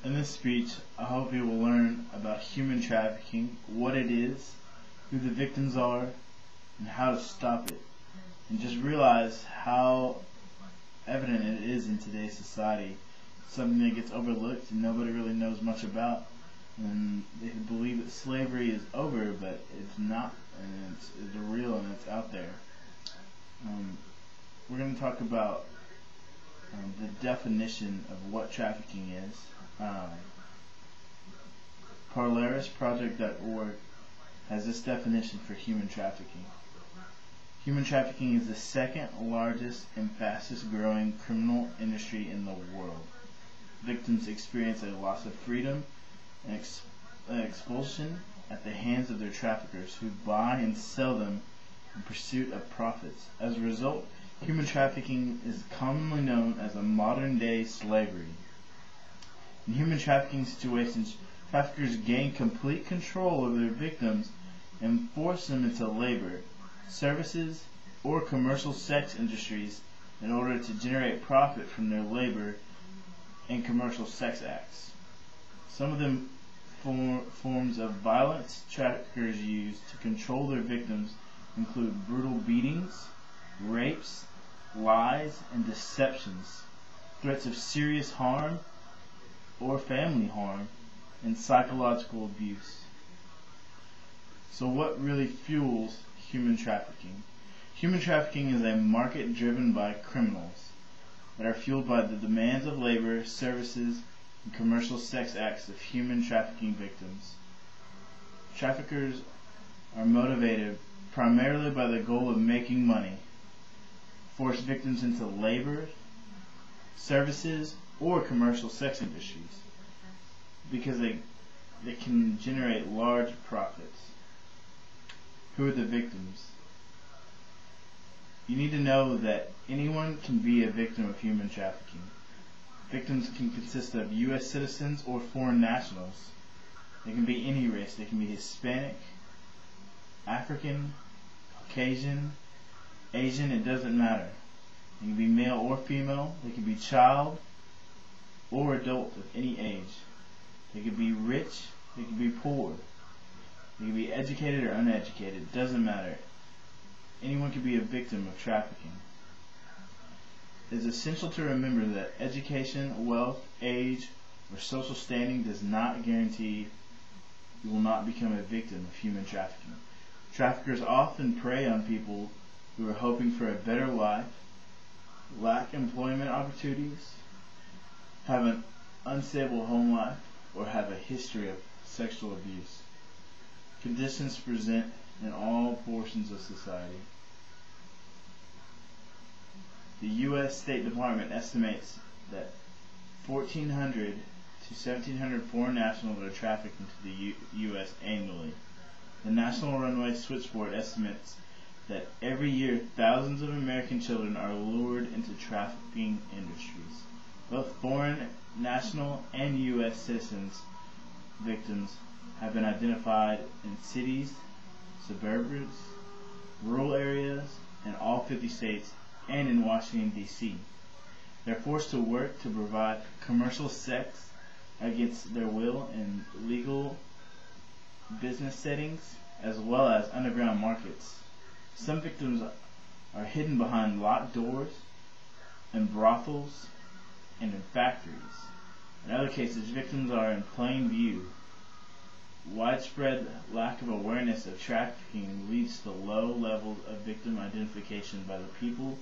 In this speech, I hope you will learn about human trafficking, what it is, who the victims are, and how to stop it. And just realize how evident it is in today's society. Something that gets overlooked and nobody really knows much about. And they believe that slavery is over, but it's not. And it's real and it's out there. We're going to talk about the definition of what trafficking is. PolarisProject.org has this definition for human trafficking. Human trafficking is the second largest and fastest growing criminal industry in the world. Victims experience a loss of freedom and expulsion at the hands of their traffickers, who buy and sell them in pursuit of profits. As a result, human trafficking is commonly known as a modern-day slavery. In human trafficking situations, traffickers gain complete control of their victims and force them into labor, services, or commercial sex industries in order to generate profit from their labor and commercial sex acts. Some of the forms of violence traffickers use to control their victims include brutal beatings, rapes, lies, and deceptions, threats of serious harm or family harm, and psychological abuse. So what really fuels human trafficking? Human trafficking is a market driven by criminals that are fueled by the demands of labor, services, and commercial sex acts of human trafficking victims. Traffickers are motivated primarily by the goal of making money, force victims into labor, services, or commercial sex industries because they can generate large profits. Who are the victims? You need to know that anyone can be a victim of human trafficking. Victims can consist of U.S. citizens or foreign nationals. They can be any race. They can be Hispanic, African, Caucasian, Asian, it doesn't matter. They can be male or female. They can be child or adult of any age. They can be rich. They can be poor. They can be educated or uneducated. It doesn't matter. Anyone can be a victim of trafficking. It is essential to remember that education, wealth, age, or social standing does not guarantee you will not become a victim of human trafficking. Traffickers often prey on people who are hoping for a better life, lack employment opportunities, have an unstable home life, or have a history of sexual abuse. Conditions present in all portions of society. The U.S. State Department estimates that 1,400 to 1,700 foreign nationals are trafficked into the U.S. annually. The National Runway Switchboard estimates that every year thousands of American children are lured into trafficking industries. Both foreign national and U.S. citizens victims have been identified in cities, suburbs, rural areas, in all 50 states, and in Washington, D.C. They're forced to work to provide commercial sex against their will in legal business settings, as well as underground markets. Some victims are hidden behind locked doors, in brothels, and in factories. In other cases, victims are in plain view. Widespread lack of awareness of trafficking leads to low levels of victim identification by the people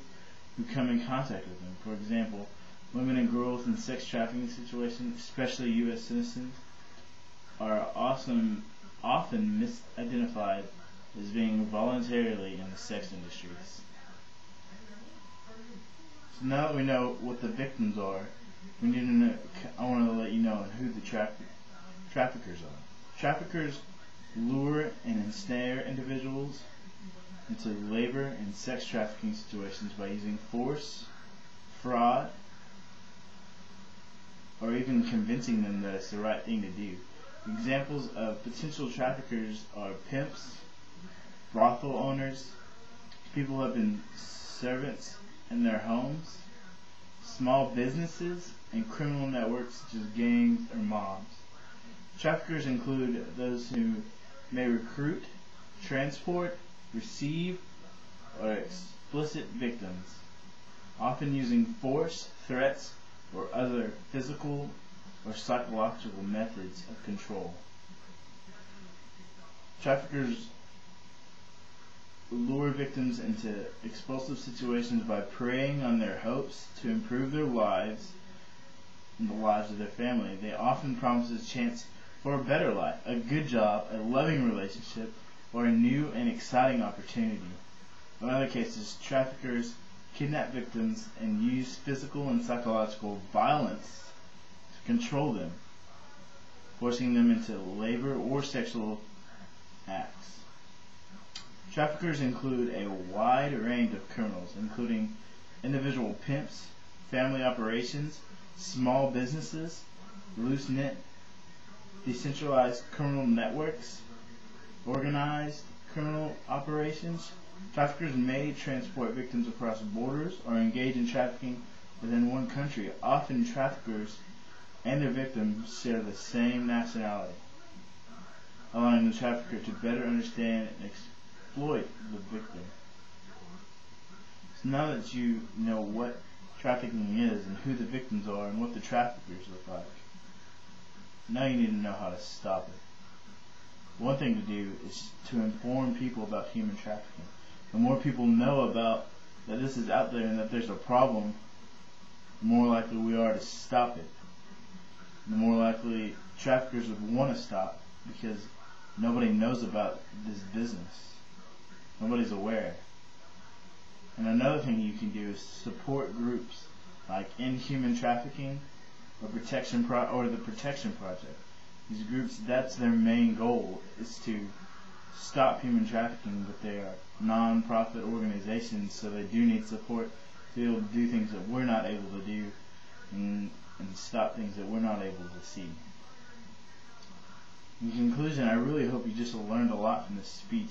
who come in contact with them. For example, women and girls in sex trafficking situations, especially U.S. citizens, are often misidentified as being voluntarily in the sex industries. So now that we know what the victims are, we need to know, I want to let you know who the traffickers are. Traffickers lure and ensnare individuals into labor and sex trafficking situations by using force, fraud, or even convincing them that it's the right thing to do. Examples of potential traffickers are pimps, brothel owners, people who have been servants in their homes, small businesses, and criminal networks such as gangs or mobs. Traffickers include those who may recruit, transport, receive, or exploit victims, often using force, threats, or other physical or psychological methods of control. Traffickers lure victims into explosive situations by preying on their hopes to improve their lives and the lives of their family. They often promise a chance for a better life, a good job, a loving relationship, or a new and exciting opportunity. In other cases, traffickers kidnap victims and use physical and psychological violence to control them, forcing them into labor or sexual acts. Traffickers include a wide range of criminals, including individual pimps, family operations, small businesses, loose-knit, decentralized criminal networks, organized criminal operations. Traffickers may transport victims across borders or engage in trafficking within one country. Often traffickers and their victims share the same nationality, allowing the trafficker to better understand and exploit the victim. So now that you know what trafficking is and who the victims are and what the traffickers look like, now you need to know how to stop it. One thing to do is to inform people about human trafficking. The more people know about that this is out there and that there's a problem, the more likely we are to stop it. The more likely traffickers would want to stop, because nobody knows about this business. Nobody's aware. And another thing you can do is support groups like End Human Trafficking or the Protection Project. These groups, that's their main goal, is to stop human trafficking, but they are non-profit organizations, so they do need support to be able to do things that we're not able to do and stop things that we're not able to see. In conclusion, I really hope you just learned a lot from this speech.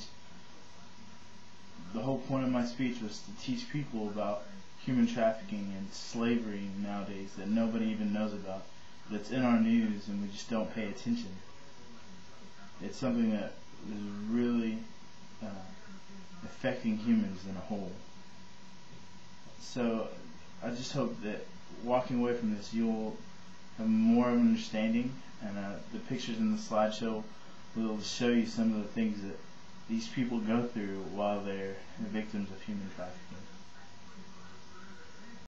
The whole point of my speech was to teach people about human trafficking and slavery nowadays that nobody even knows about. That's in our news and we just don't pay attention. It's something that is really affecting humans in a whole. So I just hope that walking away from this you'll have more of an understanding, and the pictures in the slideshow will show you some of the things that these people go through while they're victims of human trafficking.